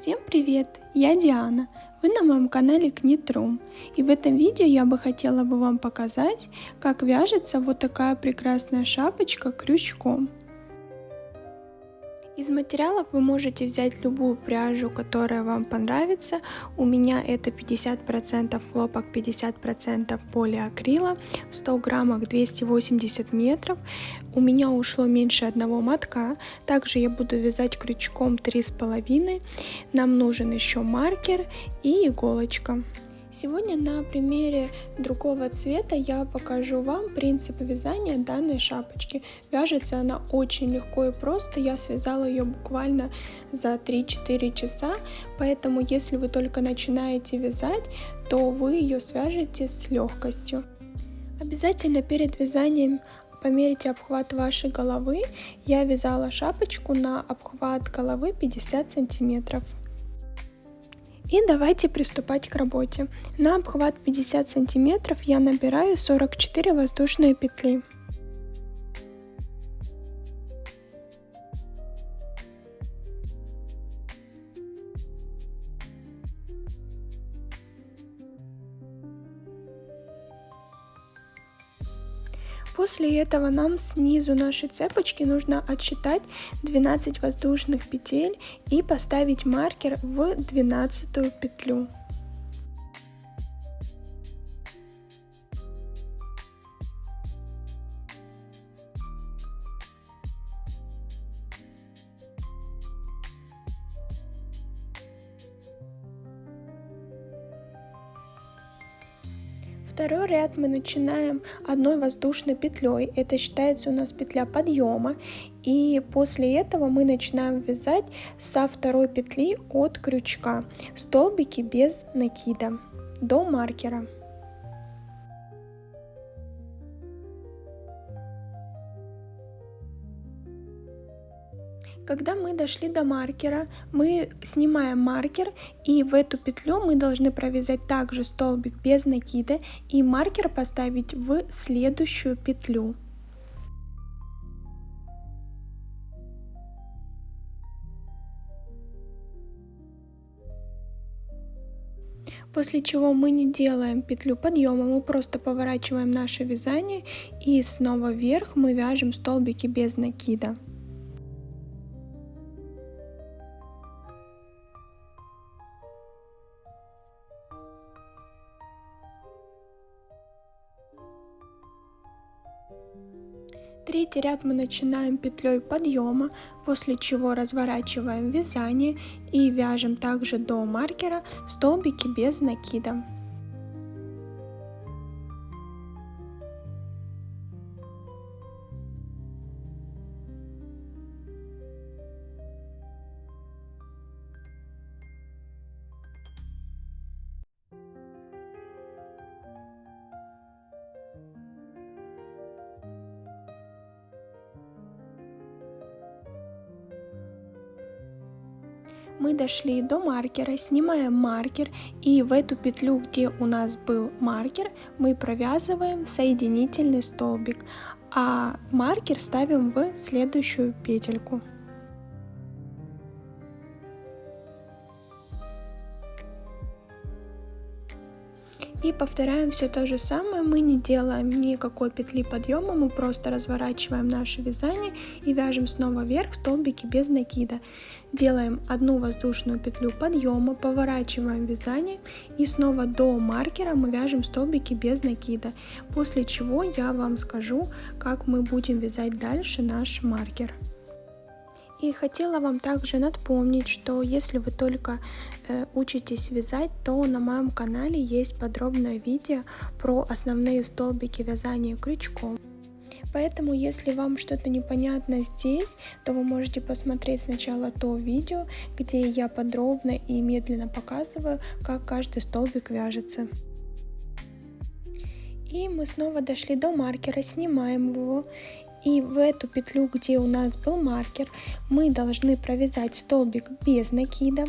Всем привет! Я Диана. Вы на моем канале Knit.ru. И в этом видео я бы хотела вам показать, как вяжется вот такая прекрасная шапочка крючком. Из материалов вы можете взять любую пряжу, которая вам понравится. У меня это 50% хлопок, 50% полиакрила, в 100 граммах 280 метров. У меня ушло меньше одного мотка. Также я буду вязать крючком 3,5. Нам нужен еще маркер и иголочка. Сегодня на примере другого цвета я покажу вам принцип вязания данной шапочки. Вяжется она очень легко и просто, я связала ее буквально за 3-4 часа, поэтому если вы только начинаете вязать, то вы ее свяжете с легкостью. Обязательно перед вязанием померите обхват вашей головы. Я вязала шапочку на обхват головы 50 сантиметров. И давайте приступать к работе. На обхват 50 сантиметров я набираю 44 воздушные петли. После этого нам снизу нашей цепочки нужно отсчитать 12 воздушных петель и поставить маркер в 12-ю петлю. Второй ряд мы начинаем одной воздушной петлей, это считается у нас петля подъема, и после этого мы начинаем вязать со второй петли от крючка столбики без накида до маркера. Когда мы дошли до маркера, мы снимаем маркер, и в эту петлю мы должны провязать также столбик без накида и маркер поставить в следующую петлю. После чего мы не делаем петлю подъема, мы просто поворачиваем наше вязание и снова вверх мы вяжем столбики без накида. Третий ряд мы начинаем петлей подъема, после чего разворачиваем вязание и вяжем также до маркера столбики без накида. Мы дошли до маркера, снимаем маркер, и в эту петлю, где у нас был маркер, мы провязываем соединительный столбик, а маркер ставим в следующую петельку. И повторяем все то же самое, мы не делаем никакой петли подъема, мы просто разворачиваем наше вязание и вяжем снова вверх столбики без накида. Делаем одну воздушную петлю подъема, поворачиваем вязание и снова до маркера мы вяжем столбики без накида. После чего я вам скажу, как мы будем вязать дальше наш маркер. И хотела вам также напомнить, что если вы только учитесь вязать, то на моем канале есть подробное видео про основные столбики вязания крючком. Поэтому, если вам что-то непонятно здесь, то вы можете посмотреть сначала то видео, где я подробно и медленно показываю, как каждый столбик вяжется. И мы снова дошли до маркера, снимаем его. И в эту петлю, где у нас был маркер, мы должны провязать столбик без накида.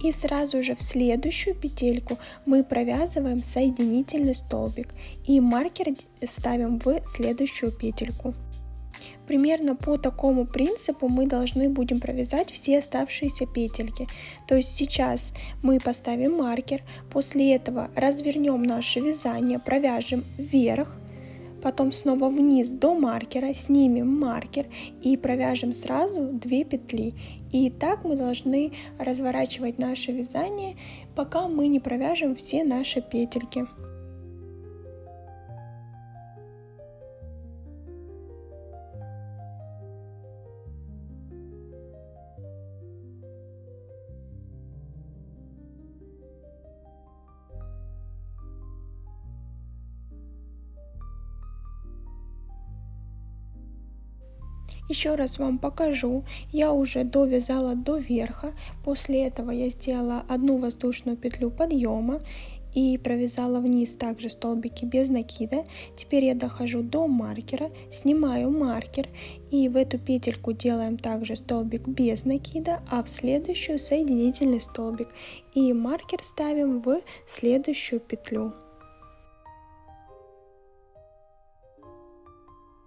И сразу же в следующую петельку мы провязываем соединительный столбик и маркер ставим в следующую петельку. Примерно по такому принципу мы должны будем провязать все оставшиеся петельки. То есть сейчас мы поставим маркер, после этого развернем наше вязание, провяжем вверх, потом снова вниз до маркера, снимем маркер и провяжем сразу 2 петли. И так мы должны разворачивать наше вязание, пока мы не провяжем все наши петельки. Еще раз вам покажу, я уже довязала до верха, после этого я сделала одну воздушную петлю подъема и провязала вниз также столбики без накида. Теперь я дохожу до маркера, снимаю маркер и в эту петельку делаем также столбик без накида, а в следующую соединительный столбик и маркер ставим в следующую петлю.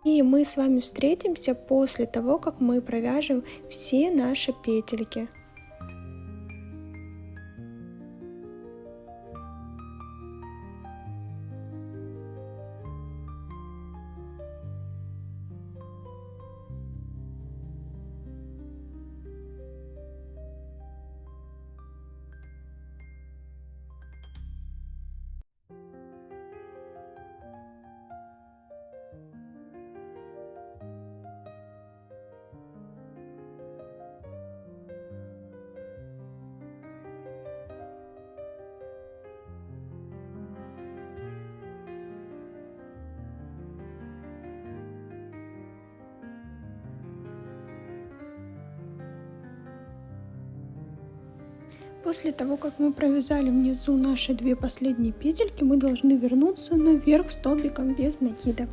И мы с вами встретимся после того, как мы провяжем все наши петельки. После того, как мы провязали внизу наши 2 последние петельки, мы должны вернуться наверх столбиком без накида.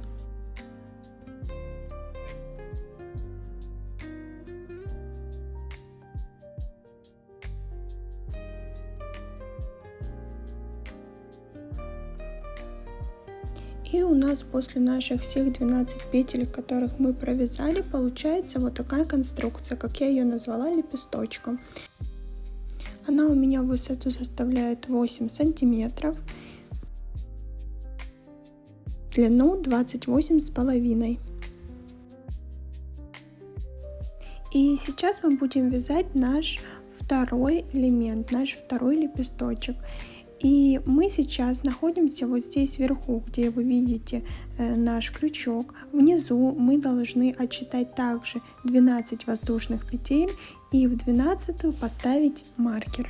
И у нас после наших всех 12 петель, которых мы провязали, получается вот такая конструкция, как я ее назвала, лепесточком. Она у меня в высоту составляет 8 сантиметров, длину 28,5. И сейчас мы будем вязать наш второй элемент, наш второй лепесточек. И мы сейчас находимся вот здесь вверху, где вы видите наш крючок. Внизу мы должны отсчитать также 12 воздушных петель и в 12-ю поставить маркер.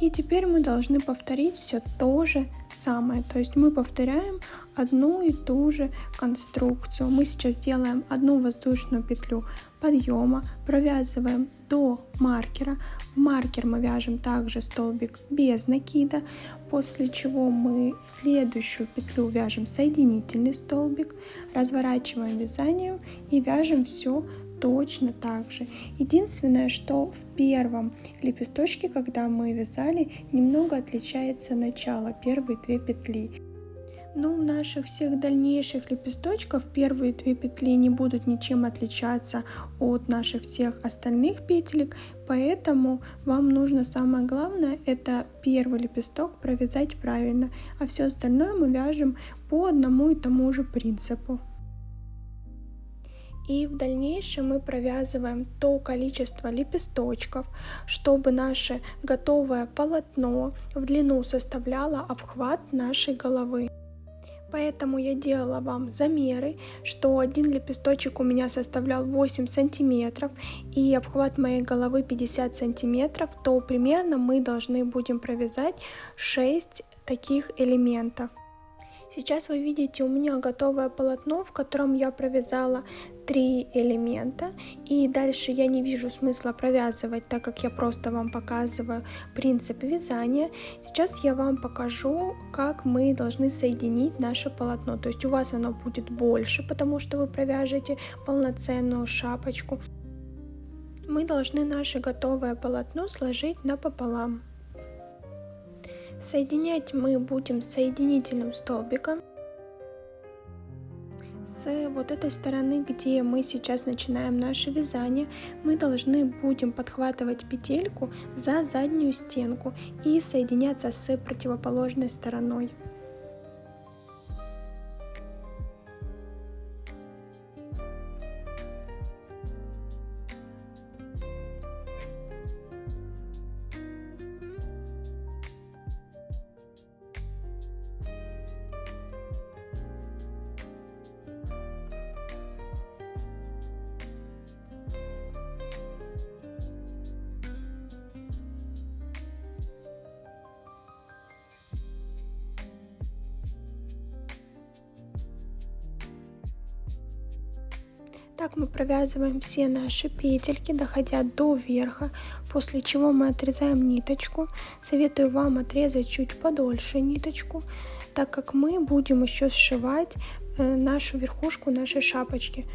И теперь мы должны повторить все то же самое. То есть мы повторяем одну и ту же конструкцию. Мы сейчас делаем одну воздушную петлю подъема, провязываем до маркера. В маркер мы вяжем также столбик без накида, после чего мы в следующую петлю вяжем соединительный столбик, разворачиваем вязание и вяжем все точно так же. Единственное, что в первом лепесточке, когда мы вязали, немного отличается начало, первые 2 петли. Но в наших всех дальнейших лепесточков первые 2 петли не будут ничем отличаться от наших всех остальных петелек, поэтому вам нужно самое главное, это первый лепесток провязать правильно, а все остальное мы вяжем по одному и тому же принципу. И в дальнейшем мы провязываем то количество лепесточков, чтобы наше готовое полотно в длину составляло обхват нашей головы. Поэтому я делала вам замеры, что один лепесточек у меня составлял 8 сантиметров и обхват моей головы 50 сантиметров, то примерно мы должны будем провязать 6 таких элементов. Сейчас вы видите у меня готовое полотно, в котором я провязала 3 элемента, и дальше я не вижу смысла провязывать, так как я просто вам показываю принцип вязания. Сейчас я вам покажу, как мы должны соединить наше полотно. То есть у вас оно будет больше, потому что вы провяжете полноценную шапочку. Мы должны наше готовое полотно сложить напополам. Соединять мы будем соединительным столбиком. С вот этой стороны, где мы сейчас начинаем наше вязание, мы должны будем подхватывать петельку за заднюю стенку и соединяться с противоположной стороной. Так мы провязываем все наши петельки, доходя до верха, после чего мы отрезаем ниточку. Советую вам отрезать чуть подольше ниточку, так как мы будем еще сшивать нашу верхушку нашей шапочки.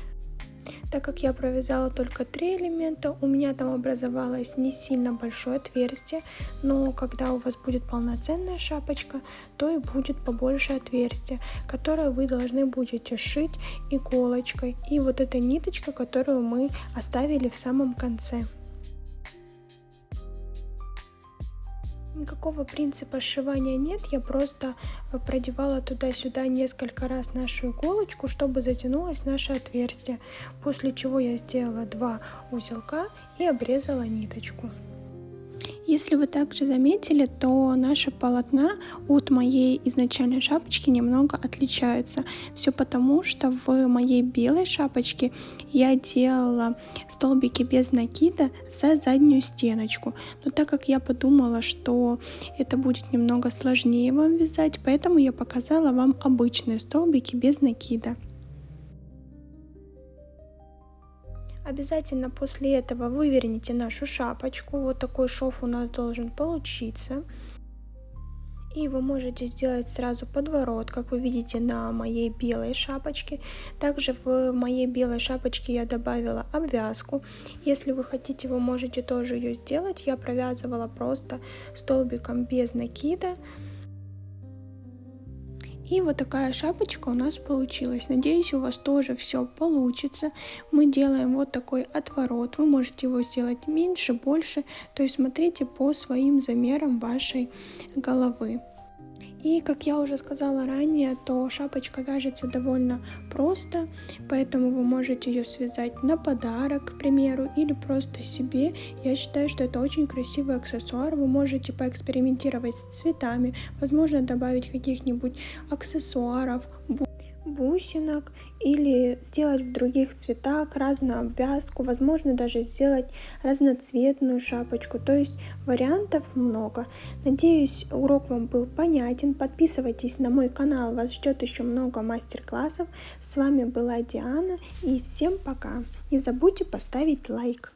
Так как я провязала только 3 элемента, у меня там образовалось не сильно большое отверстие, но когда у вас будет полноценная шапочка, то и будет побольше отверстие, которое вы должны будете сшить иголочкой и вот эта ниточка, которую мы оставили в самом конце. Никакого принципа сшивания нет, я просто продевала туда-сюда несколько раз нашу иголочку, чтобы затянулось наше отверстие, после чего я сделала 2 узелка и обрезала ниточку. Если вы также заметили, то наши полотна от моей изначальной шапочки немного отличаются. Все потому, что в моей белой шапочке я делала столбики без накида за заднюю стеночку. Но так как я подумала, что это будет немного сложнее вам вязать, поэтому я показала вам обычные столбики без накида. Обязательно после этого выверните нашу шапочку. Вот такой шов у нас должен получиться. И вы можете сделать сразу подворот, как вы видите на моей белой шапочке. Также в моей белой шапочке я добавила обвязку. Если вы хотите, вы можете тоже ее сделать. Я провязывала просто столбиком без накида. И вот такая шапочка у нас получилась. Надеюсь, у вас тоже все получится. Мы делаем вот такой отворот. Вы можете его сделать меньше, больше. То есть смотрите по своим замерам вашей головы. И как я уже сказала ранее, то шапочка вяжется довольно просто, поэтому вы можете ее связать на подарок, к примеру, или просто себе. Я считаю, что это очень красивый аксессуар. Вы можете поэкспериментировать с цветами, возможно, добавить каких-нибудь аксессуаров, бусинок или сделать в других цветах разную обвязку, возможно даже сделать разноцветную шапочку, то есть вариантов много. Надеюсь, урок вам был понятен. Подписывайтесь на мой канал, вас ждет еще много мастер-классов. С вами была Диана и всем пока. Не забудьте поставить лайк.